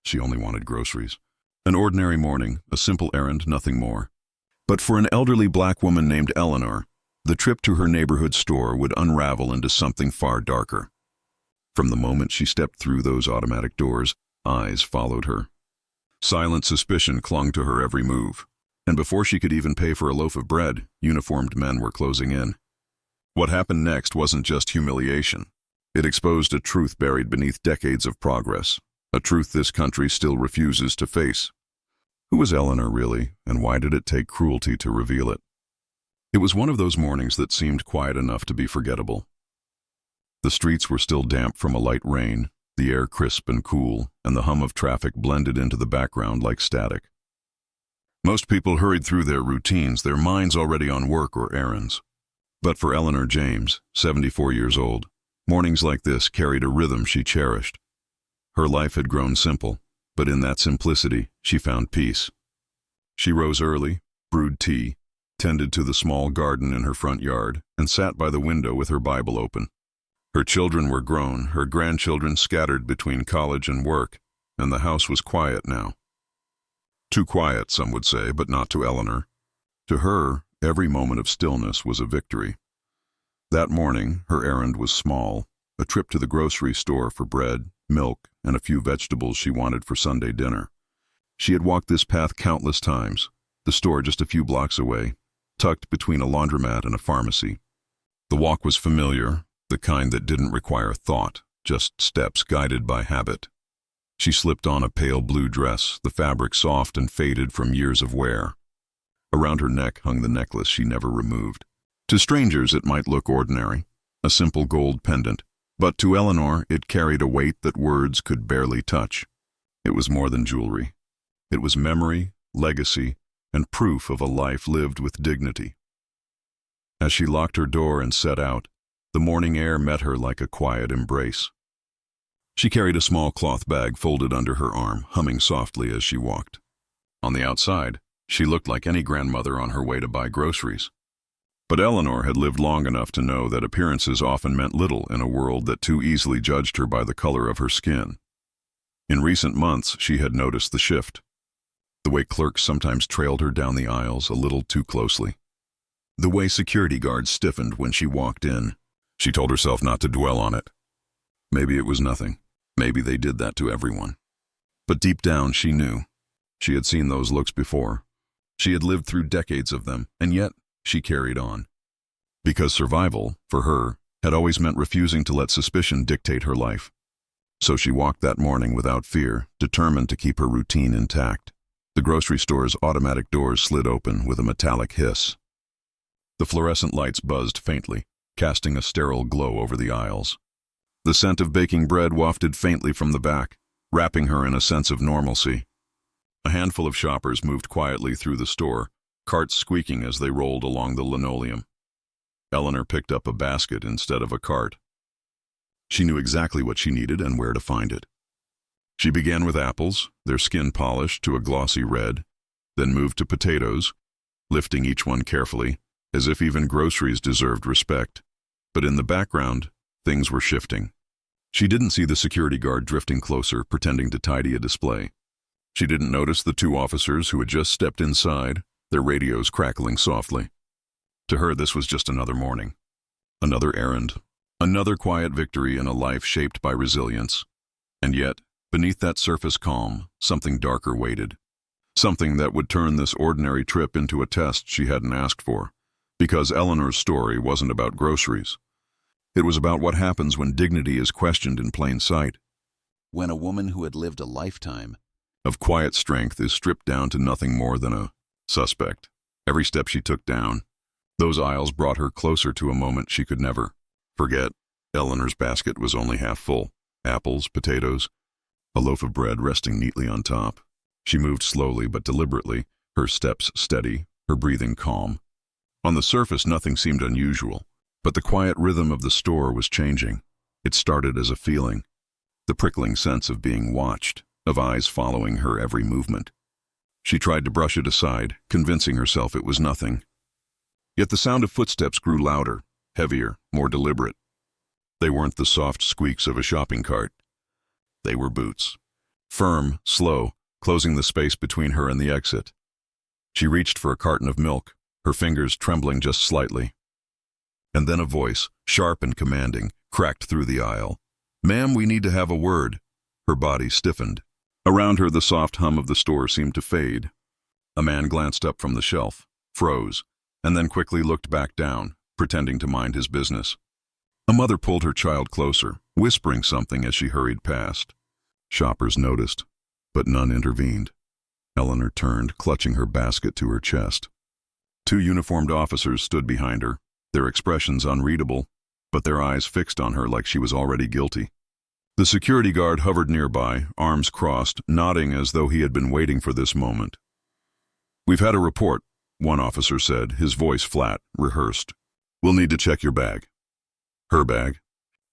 She only wanted groceries. An ordinary morning, a simple errand, nothing more. But for an elderly black woman named Eleanor, the trip to her neighborhood store would unravel into something far darker. From the moment she stepped through those automatic doors, eyes followed her. Silent suspicion clung to her every move, and before she could even pay for a loaf of bread, uniformed men were closing in. What happened next wasn't just humiliation. It exposed a truth buried beneath decades of progress, a truth this country still refuses to face. Who was Eleanor really, and why did it take cruelty to reveal it? It was one of those mornings that seemed quiet enough to be forgettable. The streets were still damp from a light rain, the air crisp and cool, and the hum of traffic blended into the background like static. Most people hurried through their routines, their minds already on work or errands. But for Eleanor James, 74 years old, mornings like this carried a rhythm she cherished. Her life had grown simple, but in that simplicity, she found peace. She rose early, brewed tea, tended to the small garden in her front yard, and sat by the window with her Bible open. Her children were grown, her grandchildren scattered between college and work, and the house was quiet now. Too quiet, some would say, but not to Eleanor. To her, every moment of stillness was a victory. That morning, her errand was small, a trip to the grocery store for bread, milk, and a few vegetables she wanted for Sunday dinner. She had walked this path countless times, the store just a few blocks away, tucked between a laundromat and a pharmacy. The walk was familiar, the kind that didn't require thought, just steps guided by habit. She slipped on a pale blue dress, the fabric soft and faded from years of wear. Around her neck hung the necklace she never removed. To strangers it might look ordinary, a simple gold pendant, but to Eleanor it carried a weight that words could barely touch. It was more than jewelry. It was memory, legacy, and proof of a life lived with dignity. As she locked her door and set out, the morning air met her like a quiet embrace. She carried a small cloth bag folded under her arm, humming softly as she walked. On the outside, she looked like any grandmother on her way to buy groceries. But Eleanor had lived long enough to know that appearances often meant little in a world that too easily judged her by the color of her skin. In recent months, she had noticed the shift. The way clerks sometimes trailed her down the aisles a little too closely. The way security guards stiffened when she walked in. She told herself not to dwell on it. Maybe it was nothing. Maybe they did that to everyone. But deep down, she knew. She had seen those looks before. She had lived through decades of them, and yet she carried on. Because survival, for her, had always meant refusing to let suspicion dictate her life. So she walked that morning without fear, determined to keep her routine intact. The grocery store's automatic doors slid open with a metallic hiss. The fluorescent lights buzzed faintly, casting a sterile glow over the aisles. The scent of baking bread wafted faintly from the back, wrapping her in a sense of normalcy. A handful of shoppers moved quietly through the store, carts squeaking as they rolled along the linoleum. Eleanor picked up a basket instead of a cart. She knew exactly what she needed and where to find it. She began with apples, their skin polished to a glossy red, then moved to potatoes, lifting each one carefully, as if even groceries deserved respect. But in the background, things were shifting. She didn't see the security guard drifting closer, pretending to tidy a display. She didn't notice the two officers who had just stepped inside, their radios crackling softly. To her, this was just another morning. Another errand. Another quiet victory in a life shaped by resilience. And yet, beneath that surface calm, something darker waited. Something that would turn this ordinary trip into a test she hadn't asked for. Because Eleanor's story wasn't about groceries. It was about what happens when dignity is questioned in plain sight. When a woman who had lived a lifetime of quiet strength is stripped down to nothing more than a suspect. Every step she took down, those aisles brought her closer to a moment she could never forget. Eleanor's basket was only half full. Apples, potatoes, a loaf of bread resting neatly on top. She moved slowly but deliberately, her steps steady, her breathing calm. On the surface, nothing seemed unusual, but the quiet rhythm of the store was changing. It started as a feeling, the prickling sense of being watched, of eyes following her every movement. She tried to brush it aside, convincing herself it was nothing. Yet the sound of footsteps grew louder, heavier, more deliberate. They weren't the soft squeaks of a shopping cart. They were boots. Firm, slow, closing the space between her and the exit. She reached for a carton of milk, her fingers trembling just slightly. And then a voice, sharp and commanding, cracked through the aisle. "Ma'am, we need to have a word." Her body stiffened. Around her, the soft hum of the store seemed to fade. A man glanced up from the shelf, froze, and then quickly looked back down, pretending to mind his business. A mother pulled her child closer, whispering something as she hurried past. Shoppers noticed, but none intervened. Eleanor turned, clutching her basket to her chest. Two uniformed officers stood behind her, their expressions unreadable, but their eyes fixed on her like she was already guilty. The security guard hovered nearby, arms crossed, nodding as though he had been waiting for this moment. "We've had a report," one officer said, his voice flat, rehearsed. "We'll need to check your bag." Her bag?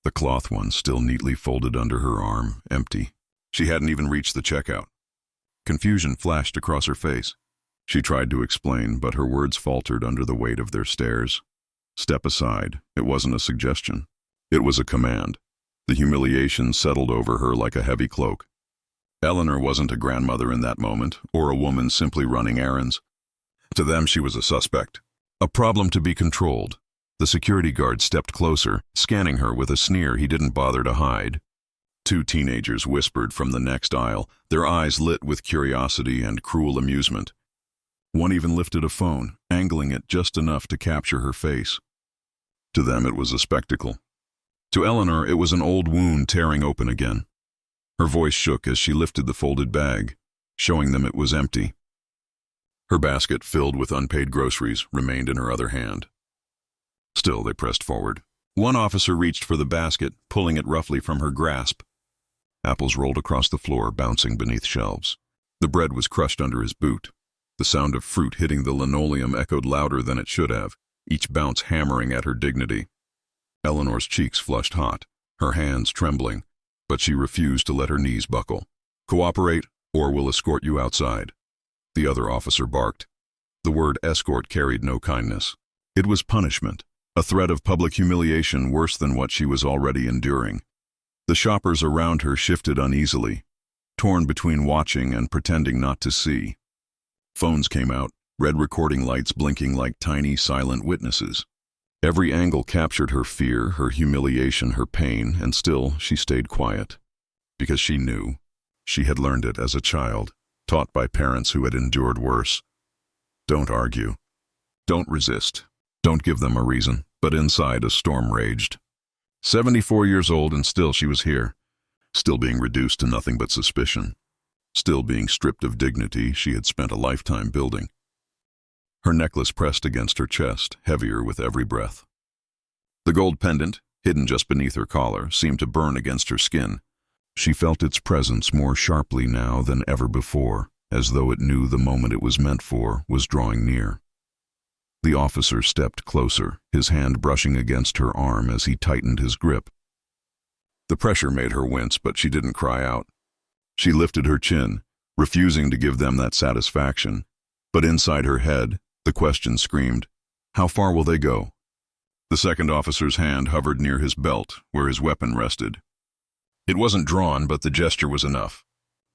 The cloth one still neatly folded under her arm, empty. She hadn't even reached the checkout. Confusion flashed across her face. She tried to explain, but her words faltered under the weight of their stares. "Step aside." It wasn't a suggestion. It was a command. The humiliation settled over her like a heavy cloak. Eleanor wasn't a grandmother in that moment, or a woman simply running errands. To them, she was a suspect. A problem to be controlled. The security guard stepped closer, scanning her with a sneer he didn't bother to hide. Two teenagers whispered from the next aisle, their eyes lit with curiosity and cruel amusement. One even lifted a phone, angling it just enough to capture her face. To them, it was a spectacle. To Eleanor, it was an old wound tearing open again. Her voice shook as she lifted the folded bag, showing them it was empty. Her basket, filled with unpaid groceries, remained in her other hand. Still, they pressed forward. One officer reached for the basket, pulling it roughly from her grasp. Apples rolled across the floor, bouncing beneath shelves. The bread was crushed under his boot. The sound of fruit hitting the linoleum echoed louder than it should have, each bounce hammering at her dignity. Eleanor's cheeks flushed hot, her hands trembling, but she refused to let her knees buckle. "Cooperate, or we'll escort you outside." The other officer barked. The word escort carried no kindness. It was punishment, a threat of public humiliation worse than what she was already enduring. The shoppers around her shifted uneasily, torn between watching and pretending not to see. Phones came out, red recording lights blinking like tiny, silent witnesses. Every angle captured her fear, her humiliation, her pain, and still she stayed quiet. Because she knew. She had learned it as a child, taught by parents who had endured worse. Don't argue. Don't resist. Don't give them a reason. But inside, a storm raged. 74 years old, and still she was here. Still being reduced to nothing but suspicion. Still being stripped of dignity she had spent a lifetime building. Her necklace pressed against her chest, heavier with every breath. The gold pendant, hidden just beneath her collar, seemed to burn against her skin. She felt its presence more sharply now than ever before, as though it knew the moment it was meant for was drawing near. The officer stepped closer, his hand brushing against her arm as he tightened his grip. The pressure made her wince, but she didn't cry out. She lifted her chin, refusing to give them that satisfaction, but inside her head, the question screamed, "How far will they go?" The second officer's hand hovered near his belt, where his weapon rested. It wasn't drawn, but the gesture was enough.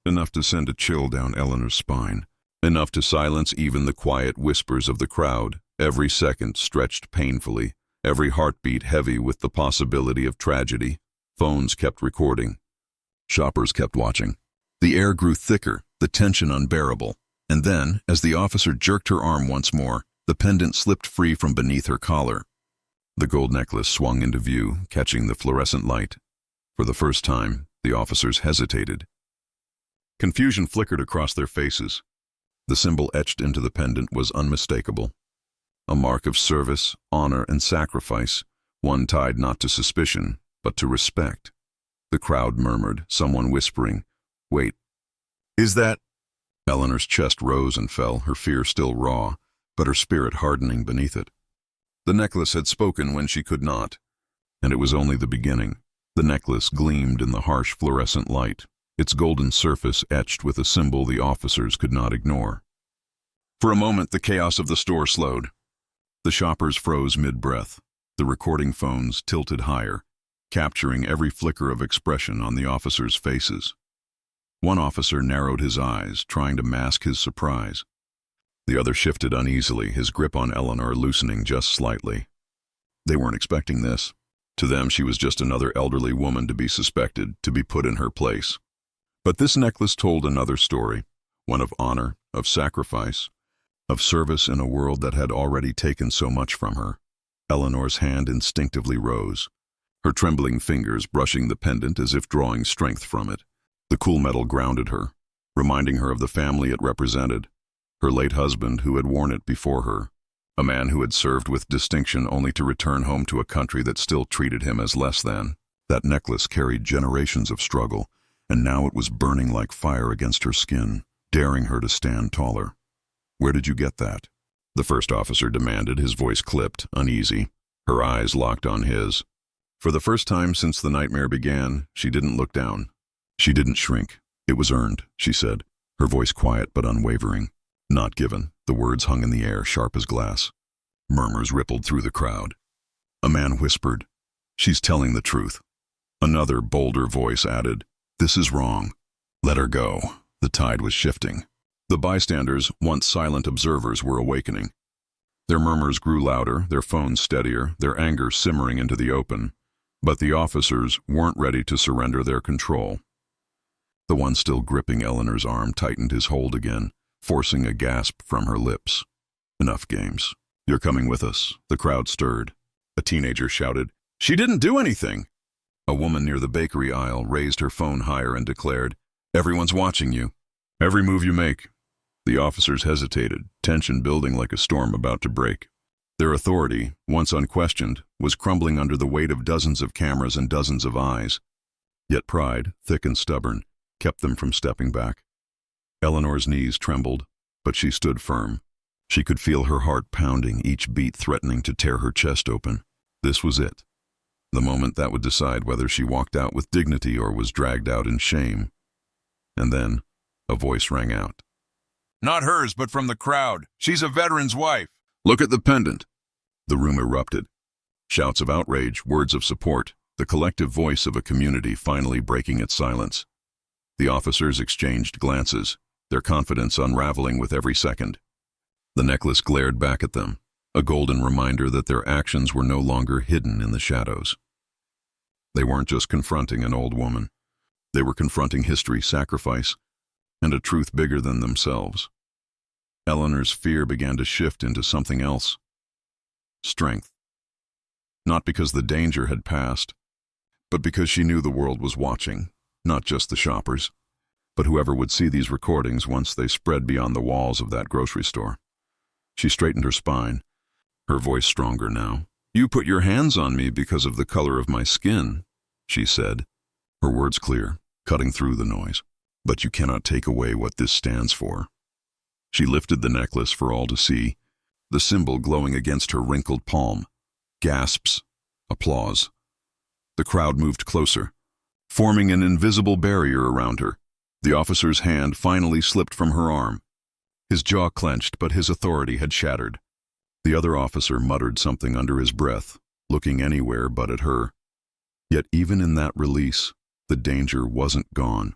Enough to send a chill down Eleanor's spine. Enough to silence even the quiet whispers of the crowd, every second stretched painfully, every heartbeat heavy with the possibility of tragedy. Phones kept recording. Shoppers kept watching. The air grew thicker, the tension unbearable. And then, as the officer jerked her arm once more, the pendant slipped free from beneath her collar. The gold necklace swung into view, catching the fluorescent light. For the first time, the officers hesitated. Confusion flickered across their faces. The symbol etched into the pendant was unmistakable. A mark of service, honor, and sacrifice, one tied not to suspicion, but to respect. The crowd murmured, someone whispering, "Wait, is that—" Eleanor's chest rose and fell, her fear still raw, but her spirit hardening beneath it. The necklace had spoken when she could not, and it was only the beginning. The necklace gleamed in the harsh fluorescent light, its golden surface etched with a symbol the officers could not ignore. For a moment, the chaos of the store slowed. The shoppers froze mid-breath, the recording phones tilted higher, capturing every flicker of expression on the officers' faces. One officer narrowed his eyes, trying to mask his surprise. The other shifted uneasily, his grip on Eleanor loosening just slightly. They weren't expecting this. To them, she was just another elderly woman to be suspected, to be put in her place. But this necklace told another story, one of honor, of sacrifice, of service in a world that had already taken so much from her. Eleanor's hand instinctively rose, her trembling fingers brushing the pendant as if drawing strength from it. The cool metal grounded her, reminding her of the family it represented, her late husband who had worn it before her, a man who had served with distinction only to return home to a country that still treated him as less than. That necklace carried generations of struggle, and now it was burning like fire against her skin, daring her to stand taller. "Where did you get that?" the first officer demanded, his voice clipped, uneasy. Her eyes locked on his. For the first time since the nightmare began, she didn't look down. She didn't shrink. "It was earned," she said, her voice quiet but unwavering. "Not given." The words hung in the air, sharp as glass. Murmurs rippled through the crowd. A man whispered, "She's telling the truth." Another, bolder voice added, "This is wrong. Let her go." The tide was shifting. The bystanders, once silent observers, were awakening. Their murmurs grew louder, their phones steadier, their anger simmering into the open. But the officers weren't ready to surrender their control. The one still gripping Eleanor's arm tightened his hold again, forcing a gasp from her lips. "Enough games. You're coming with us." The crowd stirred. A teenager shouted, "She didn't do anything!" A woman near the bakery aisle raised her phone higher and declared, "Everyone's watching you. Every move you make." The officers hesitated, tension building like a storm about to break. Their authority, once unquestioned, was crumbling under the weight of dozens of cameras and dozens of eyes. Yet pride, thick and stubborn, kept them from stepping back. Eleanor's knees trembled, but she stood firm. She could feel her heart pounding, each beat threatening to tear her chest open. This was it. The moment that would decide whether she walked out with dignity or was dragged out in shame. And then, a voice rang out. "Not hers, but from the crowd. She's a veteran's wife. Look at the pendant." The room erupted. Shouts of outrage, words of support, the collective voice of a community finally breaking its silence. The officers exchanged glances, their confidence unraveling with every second. The necklace glared back at them, a golden reminder that their actions were no longer hidden in the shadows. They weren't just confronting an old woman. They were confronting history, sacrifice, and a truth bigger than themselves. Eleanor's fear began to shift into something else. Strength. Not because the danger had passed, but because she knew the world was watching, not just the shoppers, but whoever would see these recordings once they spread beyond the walls of that grocery store. She straightened her spine, her voice stronger now. "You put your hands on me because of the color of my skin," she said, her words clear, cutting through the noise. "But you cannot take away what this stands for." She lifted the necklace for all to see, the symbol glowing against her wrinkled palm. Gasps, applause. The crowd moved closer, forming an invisible barrier around her. The officer's hand finally slipped from her arm. His jaw clenched, but his authority had shattered. The other officer muttered something under his breath, looking anywhere but at her. Yet even in that release, the danger wasn't gone.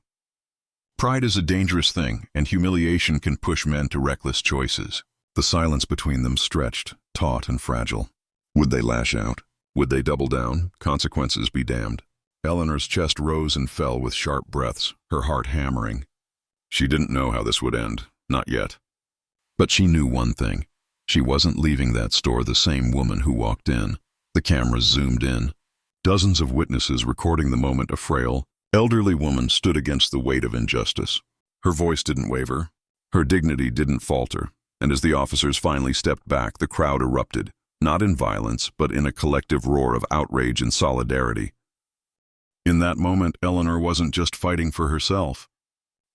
Pride is a dangerous thing, and humiliation can push men to reckless choices. The silence between them stretched, taut and fragile. Would they lash out? Would they double down? Consequences be damned. Eleanor's chest rose and fell with sharp breaths, her heart hammering. She didn't know how this would end, not yet. But she knew one thing. She wasn't leaving that store the same woman who walked in. The cameras zoomed in. Dozens of witnesses recording the moment a frail, elderly woman stood against the weight of injustice. Her voice didn't waver. Her dignity didn't falter. And as the officers finally stepped back, the crowd erupted, not in violence, but in a collective roar of outrage and solidarity. In that moment, Eleanor wasn't just fighting for herself.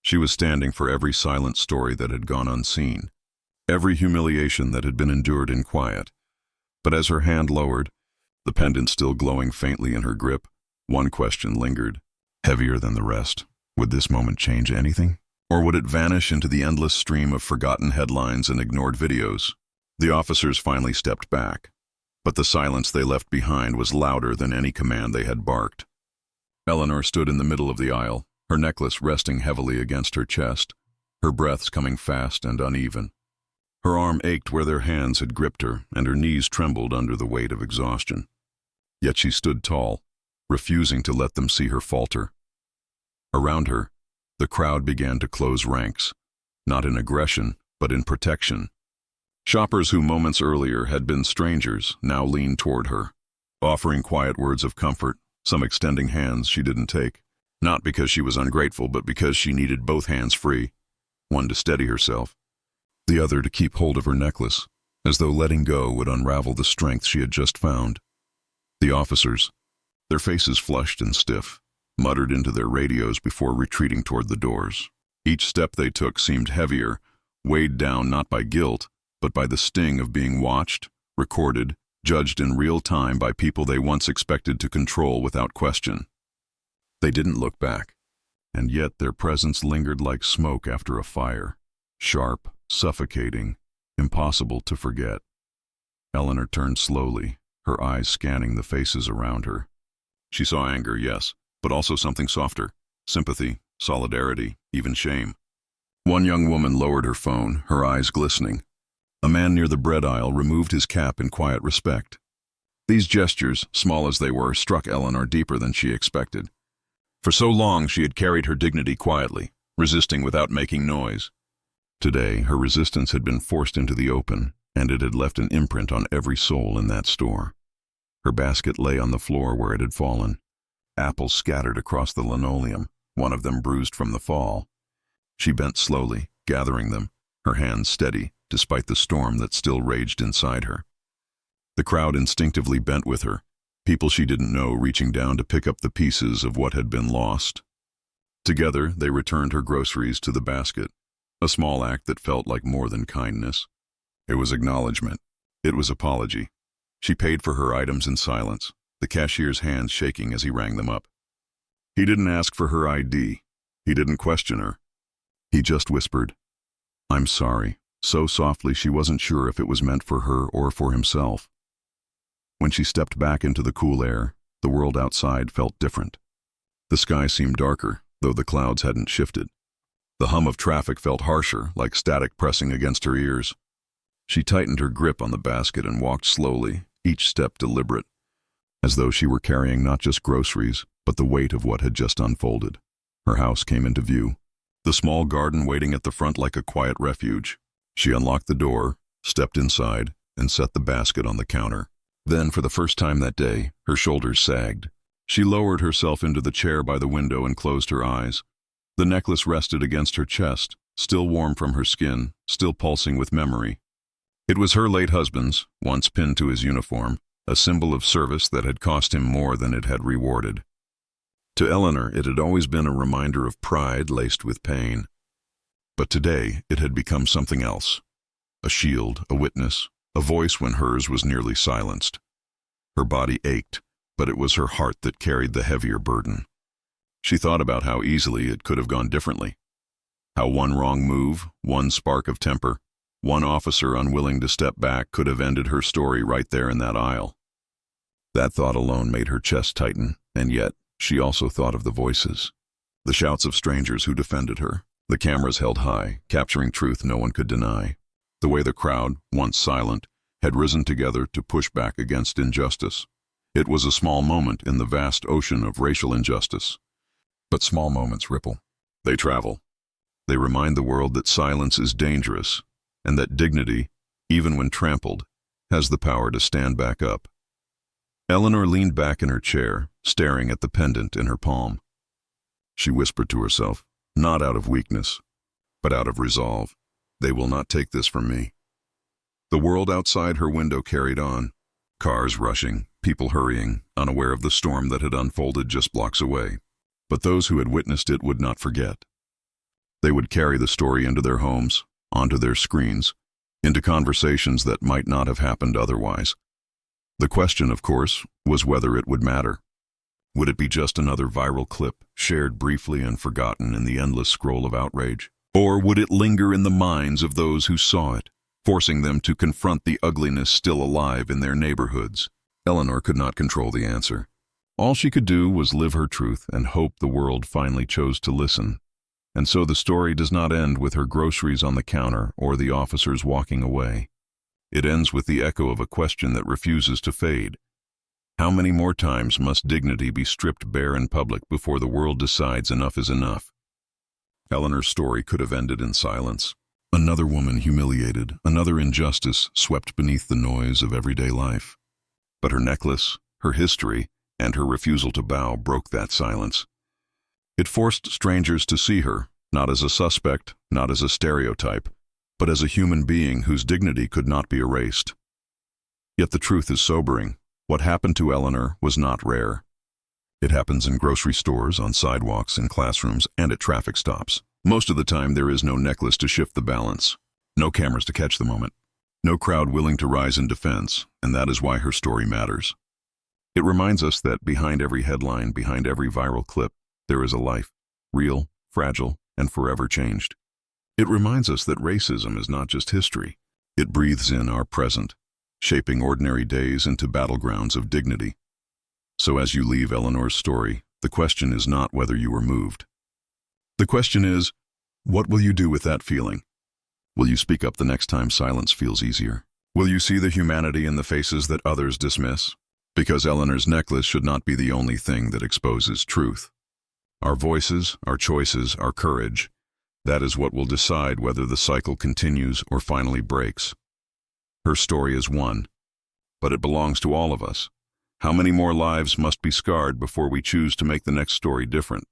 She was standing for every silent story that had gone unseen, every humiliation that had been endured in quiet. But as her hand lowered, the pendant still glowing faintly in her grip, one question lingered, heavier than the rest. Would this moment change anything? Or would it vanish into the endless stream of forgotten headlines and ignored videos? The officers finally stepped back, but the silence they left behind was louder than any command they had barked. Eleanor stood in the middle of the aisle, her necklace resting heavily against her chest, her breaths coming fast and uneven. Her arm ached where their hands had gripped her, and her knees trembled under the weight of exhaustion. Yet she stood tall, refusing to let them see her falter. Around her, the crowd began to close ranks, not in aggression, but in protection. Shoppers who moments earlier had been strangers now leaned toward her, offering quiet words of comfort, some extending hands she didn't take, not because she was ungrateful, but because she needed both hands free, one to steady herself, the other to keep hold of her necklace, as though letting go would unravel the strength she had just found. The officers, their faces flushed and stiff, muttered into their radios before retreating toward the doors. Each step they took seemed heavier, weighed down not by guilt, but by the sting of being watched, recorded, judged in real time by people they once expected to control without question. They didn't look back, and yet their presence lingered like smoke after a fire, sharp, suffocating, impossible to forget. Eleanor turned slowly, her eyes scanning the faces around her. She saw anger, yes, but also something softer, sympathy, solidarity, even shame. One young woman lowered her phone, her eyes glistening. A man near the bread aisle removed his cap in quiet respect. These gestures, small as they were, struck Eleanor deeper than she expected. For so long she had carried her dignity quietly, resisting without making noise. Today, her resistance had been forced into the open, and it had left an imprint on every soul in that store. Her basket lay on the floor where it had fallen. Apples scattered across the linoleum, one of them bruised from the fall. She bent slowly, gathering them, her hands steady, despite the storm that still raged inside her. The crowd instinctively bent with her, people she didn't know reaching down to pick up the pieces of what had been lost. Together, they returned her groceries to the basket, a small act that felt like more than kindness. It was acknowledgement. It was apology. She paid for her items in silence, the cashier's hands shaking as he rang them up. He didn't ask for her ID. He didn't question her. He just whispered, "I'm sorry," so softly she wasn't sure if it was meant for her or for himself. When she stepped back into the cool air, the world outside felt different. The sky seemed darker, though the clouds hadn't shifted. The hum of traffic felt harsher, like static pressing against her ears. She tightened her grip on the basket and walked slowly, each step deliberate, as though she were carrying not just groceries, but the weight of what had just unfolded. Her house came into view, the small garden waiting at the front like a quiet refuge. She unlocked the door, stepped inside, and set the basket on the counter. Then, for the first time that day, her shoulders sagged. She lowered herself into the chair by the window and closed her eyes. The necklace rested against her chest, still warm from her skin, still pulsing with memory. It was her late husband's, once pinned to his uniform, a symbol of service that had cost him more than it had rewarded. To Eleanor, it had always been a reminder of pride laced with pain. But today, it had become something else. A shield, a witness, a voice when hers was nearly silenced. Her body ached, but it was her heart that carried the heavier burden. She thought about how easily it could have gone differently. How one wrong move, one spark of temper, one officer unwilling to step back could have ended her story right there in that aisle. That thought alone made her chest tighten, and yet she also thought of the voices. The shouts of strangers who defended her, the cameras held high, capturing truth no one could deny. The way the crowd, once silent, had risen together to push back against injustice. It was a small moment in the vast ocean of racial injustice. But small moments ripple. They travel. They remind the world that silence is dangerous, and that dignity, even when trampled, has the power to stand back up. Eleanor leaned back in her chair, staring at the pendant in her palm. She whispered to herself, not out of weakness, but out of resolve. They will not take this from me. The world outside her window carried on. Cars rushing, people hurrying, unaware of the storm that had unfolded just blocks away. But those who had witnessed it would not forget. They would carry the story into their homes, onto their screens, into conversations that might not have happened otherwise. The question, of course, was whether it would matter. Would it be just another viral clip, shared briefly and forgotten in the endless scroll of outrage? Or would it linger in the minds of those who saw it, forcing them to confront the ugliness still alive in their neighborhoods? Eleanor could not control the answer. All she could do was live her truth and hope the world finally chose to listen. And so the story does not end with her groceries on the counter or the officers walking away. It ends with the echo of a question that refuses to fade. How many more times must dignity be stripped bare in public before the world decides enough is enough? Eleanor's story could have ended in silence. Another woman humiliated, another injustice swept beneath the noise of everyday life. But her necklace, her history, and her refusal to bow broke that silence. It forced strangers to see her, not as a suspect, not as a stereotype, but as a human being whose dignity could not be erased. Yet the truth is sobering. What happened to Eleanor was not rare. It happens in grocery stores, on sidewalks, in classrooms, and at traffic stops. Most of the time there is no necklace to shift the balance, no cameras to catch the moment, no crowd willing to rise in defense, and that is why her story matters. It reminds us that behind every headline, behind every viral clip, there is a life, real, fragile, and forever changed. It reminds us that racism is not just history. It breathes in our present, shaping ordinary days into battlegrounds of dignity. So as you leave Eleanor's story, the question is not whether you were moved. The question is, what will you do with that feeling? Will you speak up the next time silence feels easier? Will you see the humanity in the faces that others dismiss? Because Eleanor's necklace should not be the only thing that exposes truth. Our voices, our choices, our courage, that is what will decide whether the cycle continues or finally breaks. Her story is one, but it belongs to all of us. How many more lives must be scarred before we choose to make the next story different?